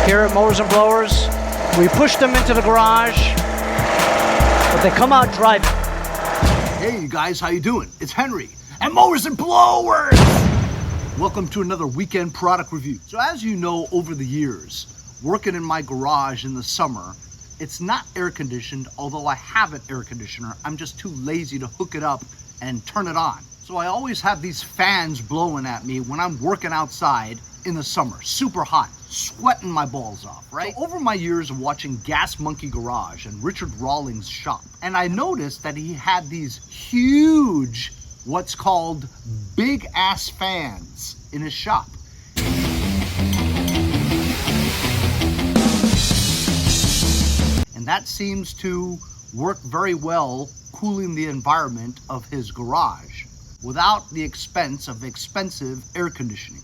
Here at Motors and Blowers, we push them into the garage, but they come out driving. Hey, you guys, how you doing? It's Henry and Motors and Blowers. Welcome to another weekend product review. So as you know, over the years, working in my garage in the summer, it's not air conditioned, although I have an air conditioner. I'm just too lazy to hook it up and turn it on. So I always have these fans blowing at me when I'm working outside in the summer, super hot, sweating my balls off, right? So over my years of watching Gas Monkey Garage and Richard Rawlings' shop, and I noticed that he had these huge, what's called big ass fans in his shop. And that seems to work very well cooling the environment of his garage without the expense of expensive air conditioning.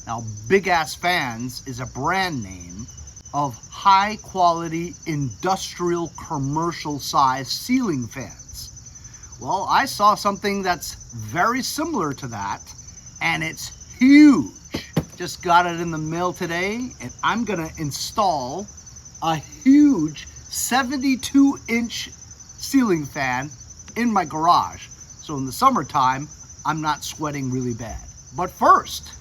Now, Big Ass Fans is a brand name of high quality industrial commercial size ceiling fans. Well, I saw something that's very similar to that, and it's huge. Just got it in the mail today, and I'm gonna install a huge 72-inch ceiling fan in my garage. So in the summertime, I'm not sweating really bad. But first,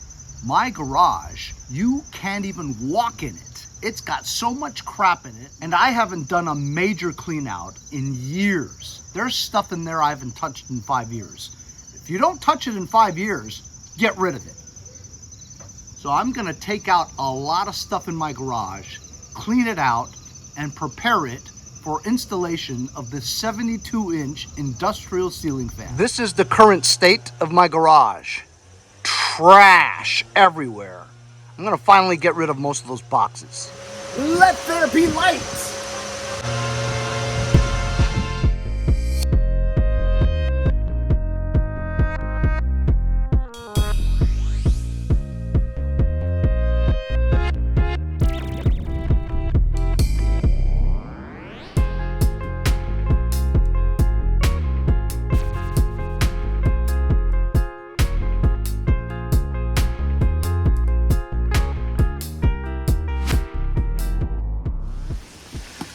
my garage, you can't even walk in it. It's got so much crap in it, and I haven't done a major clean out in years. There's stuff in there I haven't touched in 5 years. If you don't touch it in 5 years, get rid of it. So I'm gonna take out a lot of stuff in my garage, clean it out, and prepare it for installation of this 72-inch industrial ceiling fan. This is the current state of my garage. Trash everywhere. I'm gonna finally get rid of most of those boxes. Let there be lights!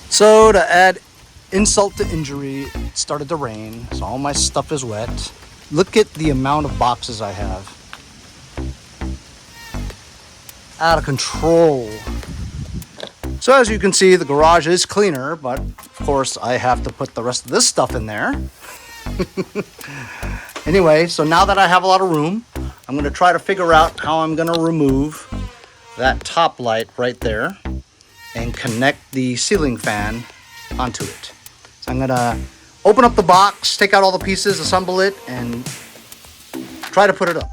So to add insult to injury, it started to rain, so all my stuff is wet. Look at the amount of boxes I have. Out of control. So as you can see, the garage is cleaner, but of course I have to put the rest of this stuff in there. Anyway, so now that I have a lot of room, I'm gonna try to figure out how I'm gonna remove that top light right there and connect the ceiling fan onto it. So I'm gonna open up the box, take out all the pieces, assemble it, and try to put it up.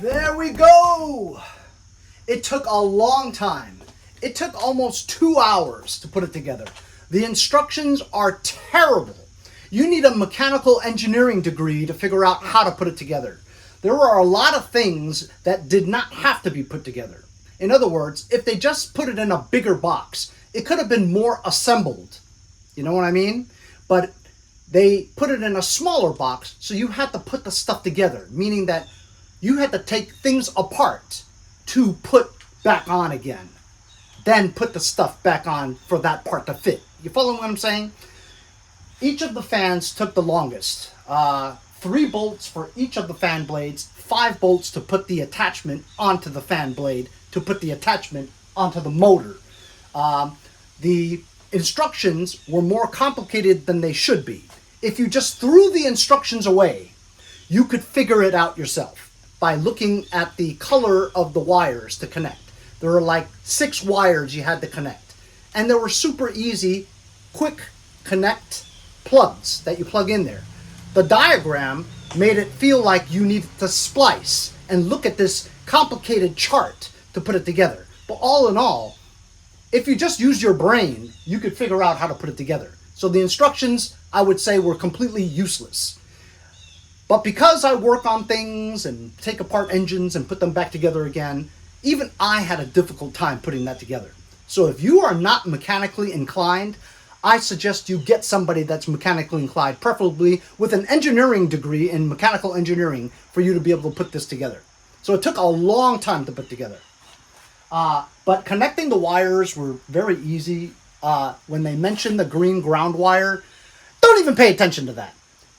There we go! It took a long time. It took almost 2 hours to put it together. The instructions are terrible. You need a mechanical engineering degree to figure out how to put it together. There were a lot of things that did not have to be put together. In other words, if they just put it in a bigger box, it could have been more assembled. You know what I mean? But they put it in a smaller box, so you had to put the stuff together, meaning that you had to take things apart to put back on again. then put the stuff back on for that part to fit. You follow what I'm saying? Each of the fans took the longest. 3 bolts for each of the fan blades, 5 bolts to put the attachment onto the fan blade, to put the attachment onto the motor. The instructions were more complicated than they should be. If you just threw the instructions away, you could figure it out yourself by looking at the color of the wires to connect. There were like 6 wires you had to connect. And there were super easy, quick connect plugs that you plug in there. The diagram made it feel like you needed to splice and look at this complicated chart to put it together. But all in all, if you just use your brain, you could figure out how to put it together. So the instructions, I would say, were completely useless. But because I work on things and take apart engines and put them back together again, even I had a difficult time putting that together. So if you are not mechanically inclined, I suggest you get somebody that's mechanically inclined, preferably with an engineering degree in mechanical engineering, for you to be able to put this together. So it took a long time to put together. But connecting the wires were very easy. When they mentioned the green ground wire, don't even pay attention to that.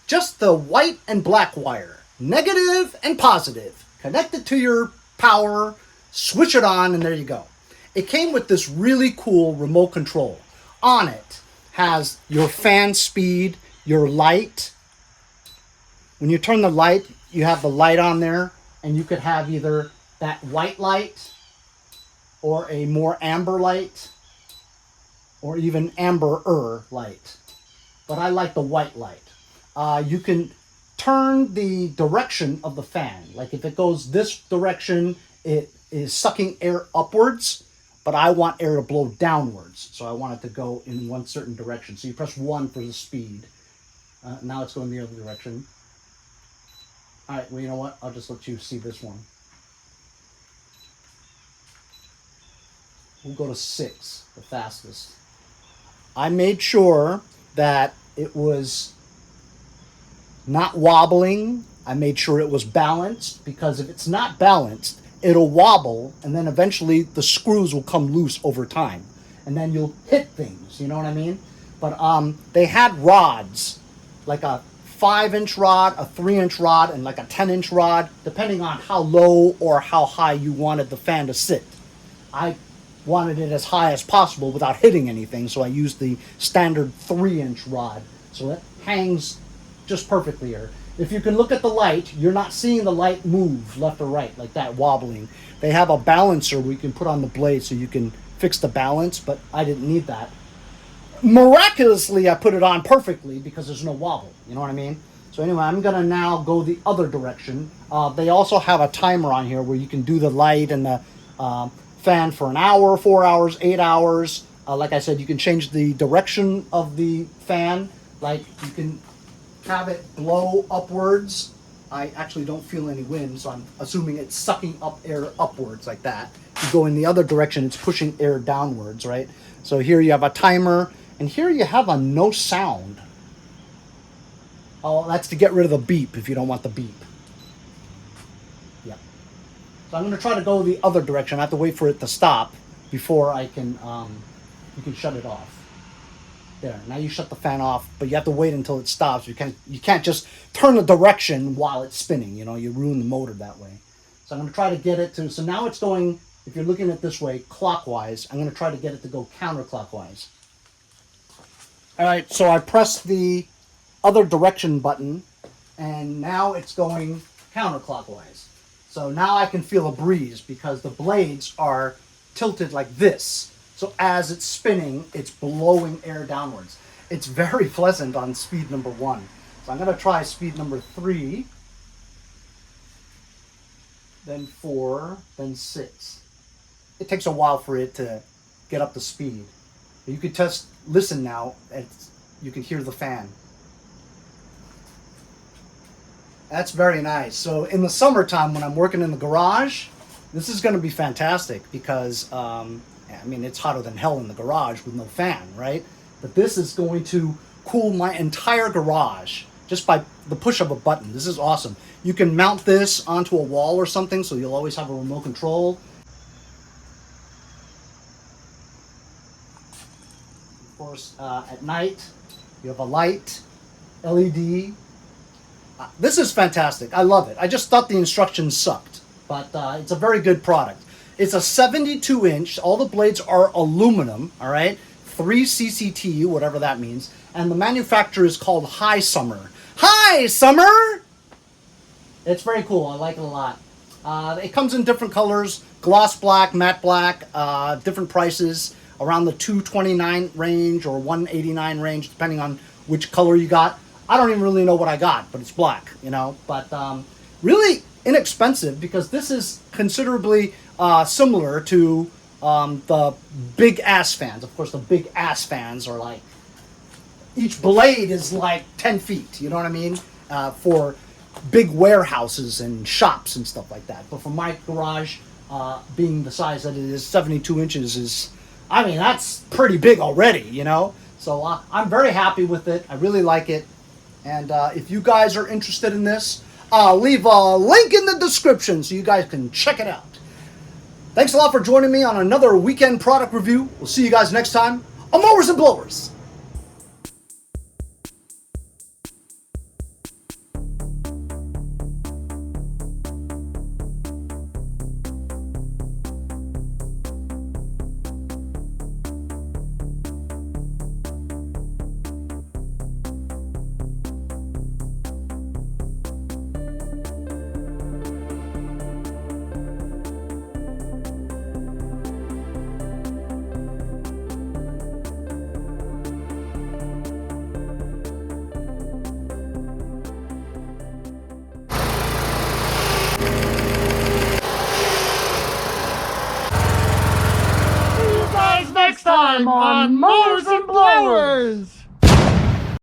Just the white and black wire, negative and positive. Connect it to your power, switch it on, and there you go. It came with this really cool remote control. On it has your fan speed, your light. When you turn the light, you have the light on there, and you could have either that white light or a more amber light, or even amber-er light. But I like the white light. You can turn the direction of the fan. Like if it goes this direction, it is sucking air upwards, but I want air to blow downwards. So I want it to go in one certain direction. So you press 1 for the speed. Now it's going the other direction. All right, well, you know what? I'll just let you see this one. We'll go to 6, the fastest. I made sure that it was not wobbling. I made sure it was balanced, because if it's not balanced, it'll wobble, and then eventually the screws will come loose over time, and then you'll hit things, you know what I mean? But they had rods, like a 5-inch rod, a 3-inch rod, and like a 10-inch rod, depending on how low or how high you wanted the fan to sit. I wanted it as high as possible without hitting anything, so I used the standard 3-inch rod, so it hangs just perfectly here. If you can look at the light, you're not seeing the light move left or right like that, wobbling. They have a balancer we can put on the blade so you can fix the balance, but I didn't need that. Miraculously, I put it on perfectly because there's no wobble, you know what I mean? So anyway, I'm gonna now go the other direction. They also have a timer on here where you can do the light and the fan for an hour, 4 hours, 8 hours. Like I said, you can change the direction of the fan. Like you can have it blow upwards. I actually don't feel any wind, so I'm assuming it's sucking up air upwards like that. You go in the other direction, it's pushing air downwards, right? So here you have a timer, and here you have a no sound. Oh, that's to get rid of the beep if you don't want the beep. Yeah. So I'm going to try to go the other direction. I have to wait for it to stop before I can, you can shut it off. There, now you shut the fan off, but you have to wait until it stops. You can't just turn the direction while it's spinning, you know, you ruin the motor that way. So I'm going to try to get it to, so now it's going, if you're looking at it this way, clockwise. I'm going to try to get it to go counterclockwise. All right, so I pressed the other direction button, and now it's going counterclockwise. So now I can feel a breeze because the blades are tilted like this. So as it's spinning, it's blowing air downwards. It's very pleasant on speed number 1. So I'm going to try speed number 3, then 4, then 6. It takes a while for it to get up to speed. You could just listen now, you can hear the fan. That's very nice. So in the summertime when I'm working in the garage, this is going to be fantastic because I mean, it's hotter than hell in the garage with no fan, right? But this is going to cool my entire garage just by the push of a button. This is awesome. You can mount this onto a wall or something, so you'll always have a remote control. course, at night, you have a light, LED. This is fantastic. I love it. I just thought the instructions sucked, but it's a very good product. It's a 72 inch. All the blades are aluminum, all right? 3 CCTU, whatever that means. And the manufacturer is called HiSummer. HiSummer! It's very cool. I like it a lot. It comes in different colors, gloss black, matte black, different prices, around the $229 range or $189 range, depending on which color you got. I don't even really know what I got, but it's black, you know. But really inexpensive, because this is considerably similar to the big ass fans. Of course, the big ass fans are like, each blade is like 10 feet, you know what I mean? For big warehouses and shops and stuff like that. But for my garage, being the size that it is, 72 inches is, I mean, that's pretty big already, you know? So I'm very happy with it. I really like it. And if you guys are interested in this, I'll leave a link in the description so you guys can check it out. Thanks a lot for joining me on another weekend product review. We'll see you guys next time on Mowers and Blowers. Next time on Mowers and Blowers!